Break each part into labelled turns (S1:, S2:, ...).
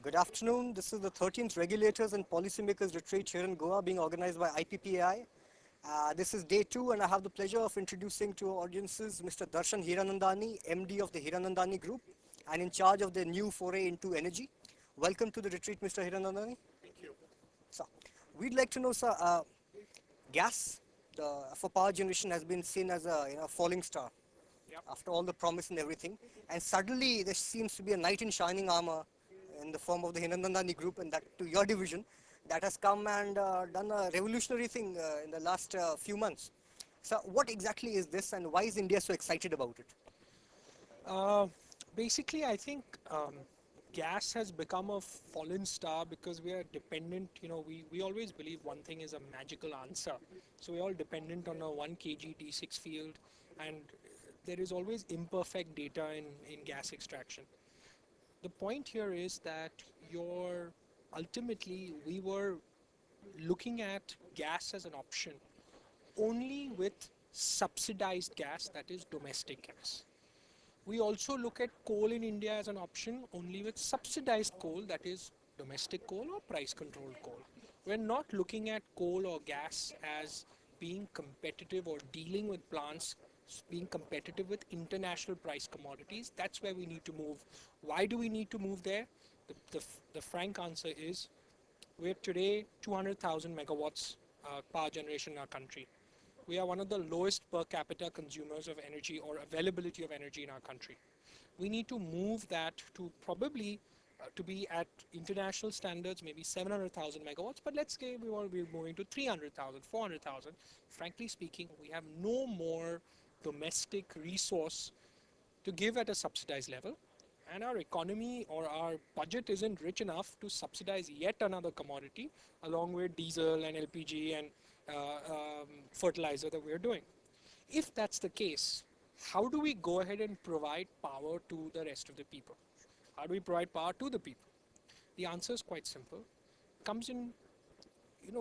S1: Good afternoon. This is the 13th Regulators and Policymakers Retreat here in Goa being organized by IPPAI. This is day two, and I have the pleasure of introducing to our audiences Mr. Darshan Hiranandani, MD of the Hiranandani Group, and in charge of the new foray into energy. Welcome to the retreat, Mr. Hiranandani. So, we'd like to know, sir, gas for power generation has been seen as a falling star after all the promise and everything. And suddenly there seems to be a knight in shining armor in the form of the Hinandandani group and that to your division that has come and done a revolutionary thing in the last few months. So what exactly is this and why is India so excited about it?
S2: Uh, Basically, I think gas has become a fallen star because we are dependent. We always believe one thing is a magical answer. So we're all dependent on a 1 kg D6 field, and there is always imperfect data in gas extraction. The point here is that you're ultimately we were looking at gas as an option only with subsidized gas, that is domestic gas. We also look at coal in India as an option only with subsidized coal, that is domestic coal or price controlled coal. We're not looking at coal or gas as being competitive or dealing with plants being competitive with international price commodities. That's where we need to move. Why do we need to move there? The frank answer is we're today 200,000 megawatts power generation in our country. We are one of the lowest per capita consumers of energy or availability of energy in our country. We need to move that to probably to be at international standards, maybe 700,000 megawatts, but let's say we want to be moving to 300,000, 400,000. Frankly speaking, we have no more domestic resource to give at a subsidized level, and our economy or our budget isn't rich enough to subsidize yet another commodity along with diesel and LPG and fertilizer that we're doing. If that's the case, how do we go ahead and provide power to the rest of the people? How do we provide power to the people? The answer is quite simple. It comes in,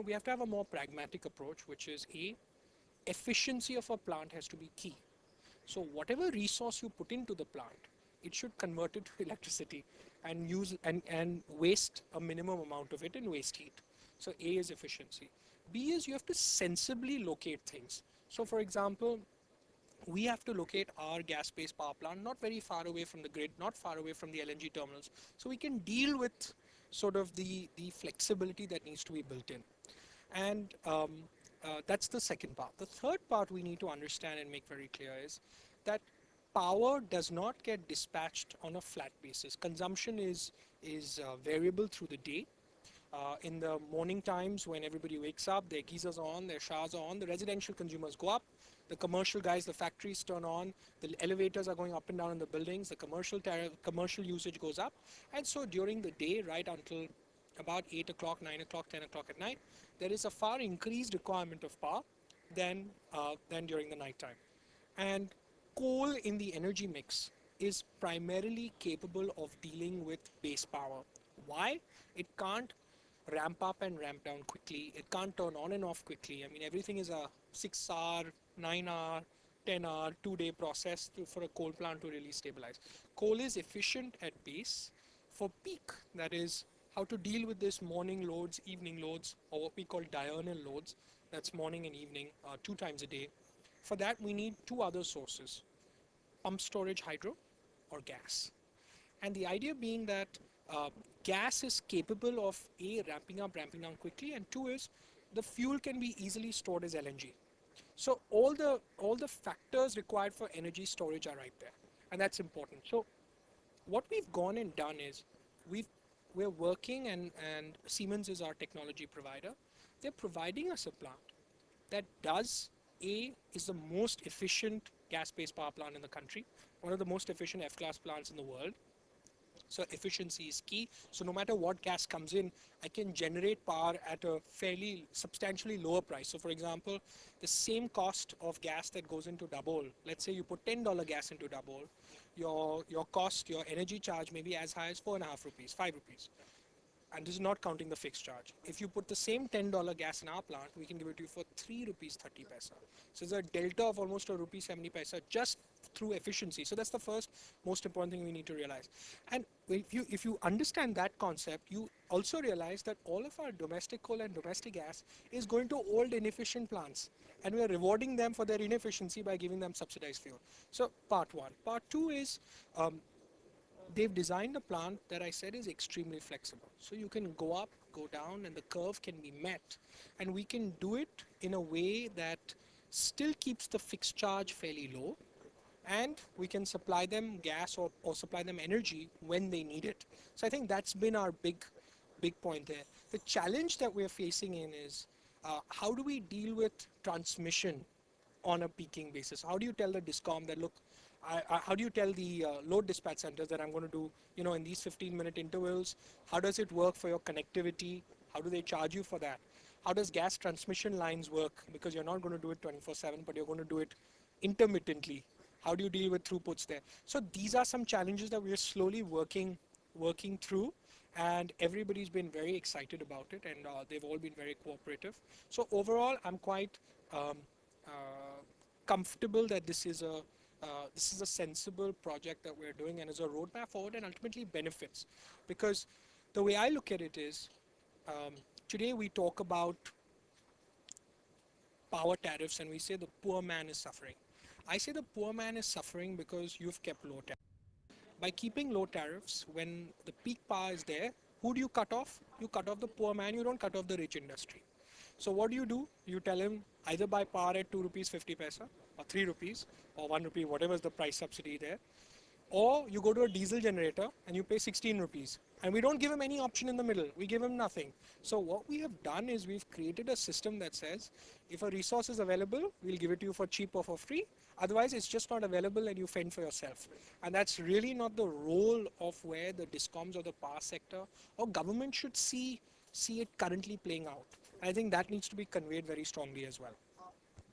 S2: we have to have a more pragmatic approach, which is efficiency of a plant has to be key. So whatever resource you put into the plant, it should convert it to electricity and use and waste a minimum amount of it in waste heat. So A is efficiency. B is you have to sensibly locate things. So for example, we have to locate our gas-based power plant not very far away from the grid, not far away from the LNG terminals, so we can deal with sort of the flexibility that needs to be built in. And that's the second part. The third part we need to understand and make very clear is that power does not get dispatched on a flat basis. Consumption is variable through the day. In the morning times when everybody wakes up, their geysers are on, their showers are on, the residential consumers go up, the commercial guys, the factories turn on, the elevators are going up and down in the buildings, the commercial usage goes up. And so during the day, right until about 8 o'clock, 9 o'clock, 10 o'clock at night, there is a far increased requirement of power than during the night time. And coal in the energy mix is primarily capable of dealing with base power. Why? It can't ramp up and ramp down quickly. It can't turn on and off quickly. I mean, everything is a 6 hour, 9 hour, 10 hour, 2 day process for a coal plant to really stabilize. Coal is efficient at base. For peak, that is how to deal with this morning loads, evening loads, or what we call diurnal loads, that's morning and evening, 2 times a day. For that, we need two other sources, pump storage hydro or gas. And the idea being that uh, gas is capable of A, ramping up, ramping down quickly, and two is the fuel can be easily stored as LNG. So all the factors required for energy storage are right there, and that's important. So what we've gone and done is we've we're working and Siemens is our technology provider. They're providing us a plant that does A is the most efficient gas-based power plant in the country, one of the most efficient F-class plants in the world. So efficiency is key. So no matter what gas comes in, I can generate power at a fairly substantially lower price. So for example, the same cost of gas that goes into Dabhol, let's say you put $10 gas into Dabhol, your cost, your energy charge may be as high as 4.5 rupees, 5 rupees. And this is not counting the fixed charge. If you put the same $10 gas in our plant, we can give it to you for 3 rupees 30 paisa. So there's a delta of almost a rupee 70 paisa just through efficiency. So that's the first most important thing we need to realize. And if you understand that concept, you also realize that all of our domestic coal and domestic gas is going to old inefficient plants, and we are rewarding them for their inefficiency by giving them subsidized fuel. So part one. Part two is they've designed a plant that I said is extremely flexible. So you can go up, go down, and the curve can be met. And we can do it in a way that still keeps the fixed charge fairly low, and we can supply them gas or supply them energy when they need it. So I think that's been our big point there. The challenge that we're facing in is how do we deal with transmission on a peaking basis? How do you tell the discom that, look, how do you tell the load dispatch centers that I'm going to do, in these 15-minute intervals? How does it work for your connectivity? How do they charge you for that? How does gas transmission lines work? Because you're not going to do it 24/7, but you're going to do it intermittently. How do you deal with throughputs there? So these are some challenges that we're slowly working through, and everybody's been very excited about it, and they've all been very cooperative. So overall, I'm quite um, uh, comfortable that this is a sensible project that we're doing and is a roadmap forward and ultimately benefits. Because the way I look at it is, um, today we talk about power tariffs and we say the poor man is suffering. I say the poor man is suffering because you've kept low tariffs. By keeping low tariffs, when the peak power is there, who do you cut off? You cut off the poor man, you don't cut off the rich industry. So what do? You tell him either buy power at 2 rupees 50 paisa or 3 rupees or 1 rupee, whatever is the price subsidy there, or you go to a diesel generator and you pay 16 rupees, and we don't give him any option in the middle, we give him nothing. So what we have done is we've created a system that says if a resource is available, we'll give it to you for cheap or for free, otherwise it's just not available and you fend for yourself. And that's really not the role of where the discoms or the power sector or government should see it currently playing out. I think that needs to be conveyed very strongly as well.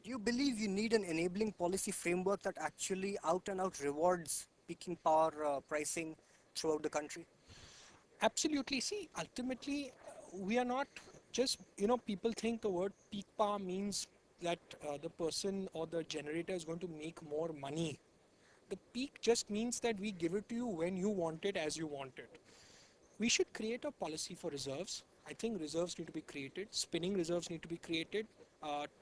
S1: Do you believe you need an enabling policy framework that actually out and out rewards peaking power pricing throughout the country?
S2: Absolutely. See, ultimately, we are not just, people think the word peak power means that the person or the generator is going to make more money. The peak just means that we give it to you when you want it, as you want it. We should create a policy for reserves. I think reserves need to be created. Spinning reserves need to be created.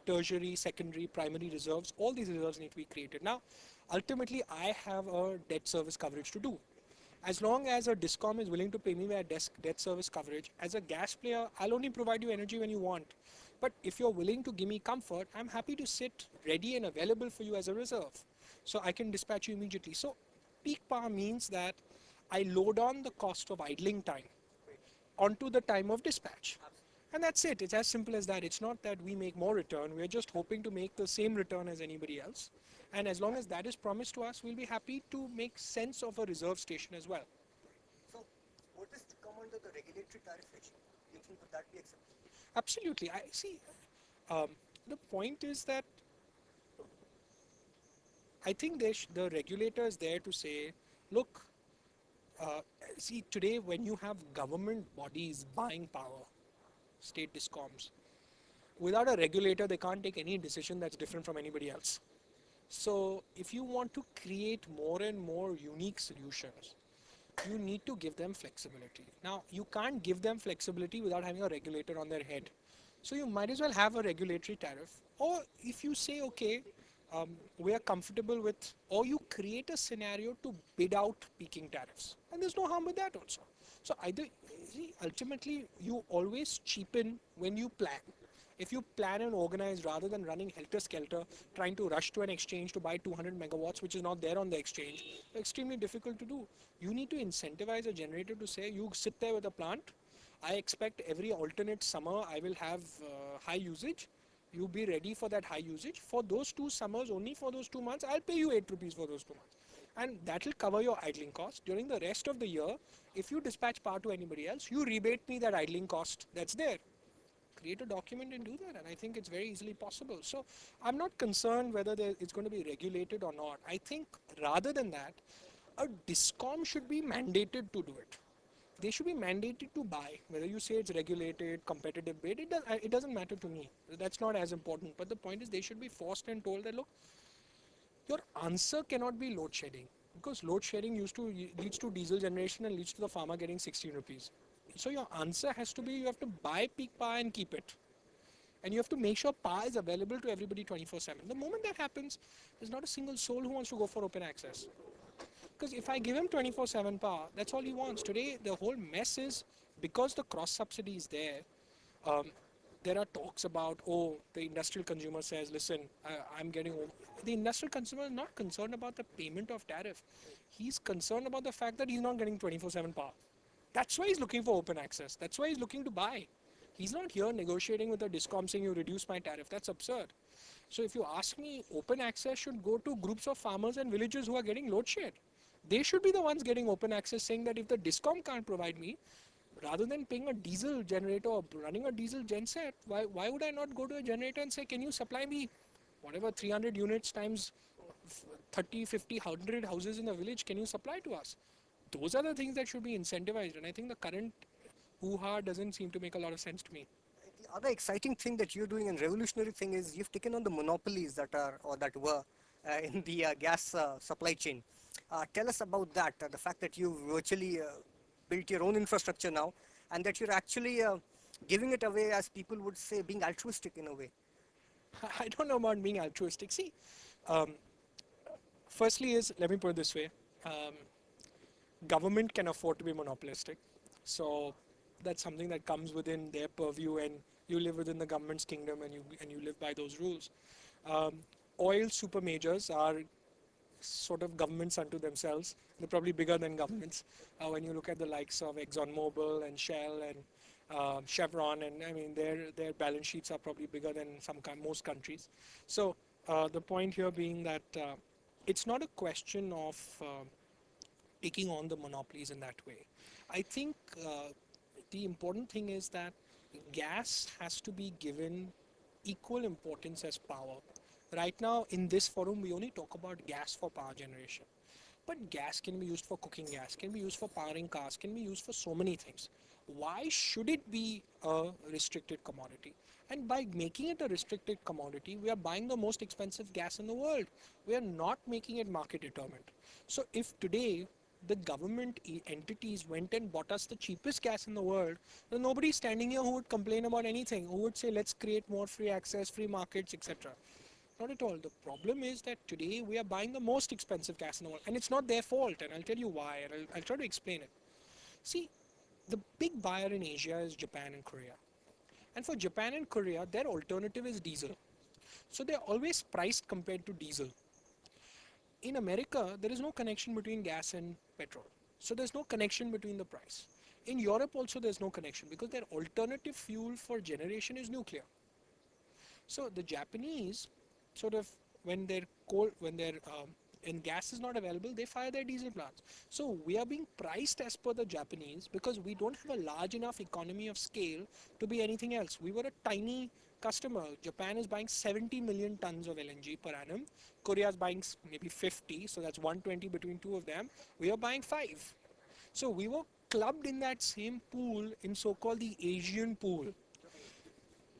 S2: Tertiary, secondary, primary reserves, all these reserves need to be created. Now, ultimately, I have a debt service coverage to do. As long as a discom is willing to pay me my debt service coverage, as a gas player, I'll only provide you energy when you want. But if you're willing to give me comfort, I'm happy to sit ready and available for you as a reserve. So I can dispatch you immediately. So peak power means that I load on the cost of idling time onto the time of dispatch. And that's it. It's as simple as that. It's not that we make more return. We're just hoping to make the same return as anybody else. And as long as that is promised to us, we'll be happy to make sense of a reserve station as well.
S1: So, what is to come under the regulatory tariff regime? Do you think would that be acceptable?
S2: Absolutely. I see. Um, the point is that I think the regulator is there to say, look, uh, see, today when you have government bodies buying power, state discoms, without a regulator, they can't take any decision that's different from anybody else. So if you want to create more and more unique solutions, you need to give them flexibility. Now, you can't give them flexibility without having a regulator on their head. So you might as well have a regulatory tariff. Or if you say, okay, we are comfortable with, or you create a scenario to bid out peaking tariffs. And there's no harm with that also. So either, see, ultimately, you always cheapen when you plan. If you plan and organize rather than running helter-skelter, trying to rush to an exchange to buy 200 megawatts, which is not there on the exchange, extremely difficult to do. You need to incentivize a generator to say, you sit there with a plant, I expect every alternate summer I will have high usage. You be ready for that high usage. For those 2 summers, only for those 2 months, I'll pay you 8 rupees for those 2 months. And that will cover your idling cost. During the rest of the year, if you dispatch power to anybody else, you rebate me that idling cost that's there. Create a document and do that, and I think it's very easily possible. So I'm not concerned whether it's going to be regulated or not. I think rather than that, a discom should be mandated to do it. They should be mandated to buy. Whether you say it's regulated, competitive bid, it doesn't matter to me. That's not as important. But the point is they should be forced and told that, look, Your answer cannot be load shedding, because load shedding leads to diesel generation and leads to the farmer getting 16 rupees. So your answer has to be, you have to buy peak power and keep it. And you have to make sure power is available to everybody 24/7. The moment that happens, there's not a single soul who wants to go for open access. Because if I give him 24/7 power, that's all he wants. Today, the whole mess is, because the cross subsidy is there, um, there are talks about, oh, the industrial consumer says, listen, I'm getting. The industrial consumer is not concerned about the payment of tariff. He's concerned about the fact that he's not getting 24/7 power. That's why he's looking for open access. That's why he's looking to buy. He's not here negotiating with the discom saying you reduce my tariff. That's absurd. So if you ask me, open access should go to groups of farmers and villages who are getting load shed. They should be the ones getting open access, saying that if the discom can't provide me, rather than paying a diesel generator or running a diesel genset, why would I not go to a generator and say, can you supply me whatever 300 units times 30, 50, 100 houses in the village, can you supply to us? Those are the things that should be incentivized, and I think the current hoo-ha doesn't seem to make a lot of sense to me.
S1: The other exciting thing that you're doing and revolutionary thing is you've taken on the monopolies that are or that were in the gas supply chain. Tell us about that, the fact that you've virtually built your own infrastructure now and that you're actually giving it away, as people would say, being altruistic in a way.
S2: I don't know about being altruistic. See, um, firstly is, let me put it this way. Um, Government can afford to be monopolistic. So that's something that comes within their purview, and you live within the government's kingdom, and you live by those rules. Um, Oil super majors are sort of governments unto themselves. They're probably bigger than governments. When you look at the likes of ExxonMobil and Shell and Chevron, and I mean their balance sheets are probably bigger than most countries. So the point here being that it's not a question of taking on the monopolies in that way. I think the important thing is that gas has to be given equal importance as power. Right now, in this forum, we only talk about gas for power generation. But gas can be used for cooking gas, can be used for powering cars, can be used for so many things. Why should it be a restricted commodity? And by making it a restricted commodity, we are buying the most expensive gas in the world. We are not making it market determined. So if today the government entities went and bought us the cheapest gas in the world, then nobody's standing here who would complain about anything, who would say let's create more free access, free markets, etc. Not at all. The problem is that today we are buying the most expensive gas in the world, and it's not their fault, and I'll tell you why, and I'll try to explain it. See, the big buyer in Asia is Japan and Korea. And for Japan and Korea, their alternative is diesel. So they're always priced compared to diesel. In America, there is no connection between gas and petrol. So there's no connection between the price. In Europe also there's no connection because their alternative fuel for generation is nuclear. So the Japanese sort of, when their coal, when their and gas is not available, they fire their diesel plants. So we are being priced as per the Japanese because we don't have a large enough economy of scale to be anything else. We were a tiny customer. Japan is buying 70 million tons of LNG per annum. Korea is buying maybe 50, so that's 120 between two of them. We are buying 5. So we were clubbed in that same pool, in so-called the Asian pool.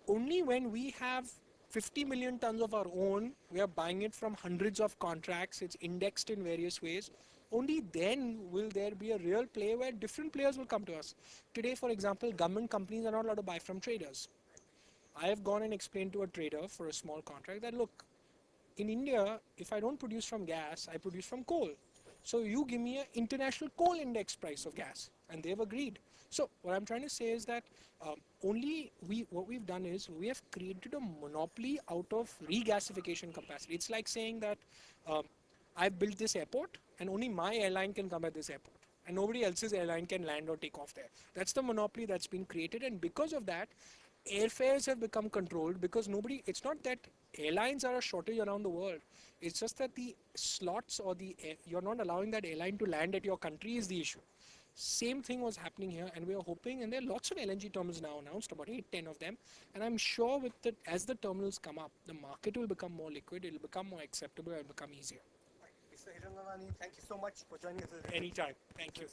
S2: Only when we have 50 million tons of our own, we are buying it from hundreds of contracts, it's indexed in various ways, only then will there be a real play where different players will come to us. Today, for example, government companies are not allowed to buy from traders. I have gone and explained to a trader for a small contract that, look, in India, if I don't produce from gas, I produce from coal. So you give me an international coal index price of gas, and they've agreed. So what I'm trying to say is that what we've done is we have created a monopoly out of regasification capacity. It's like saying that um, I've built this airport, and only my airline can come at this airport, and nobody else's airline can land or take off there. That's the monopoly that's been created, and because of that, airfares have become controlled because it's not that airlines are a shortage around the world. It's just that the slots or you're not allowing that airline to land at your country is the issue. Same thing was happening here, and we are hoping, and there are lots of LNG terminals now announced, about 8, 10 of them, and I'm sure as the terminals come up, the market will become more liquid, it will become more acceptable, it will become easier.
S1: Mr. Hiranandani, thank you so much for joining us.
S2: Anytime. Thank you.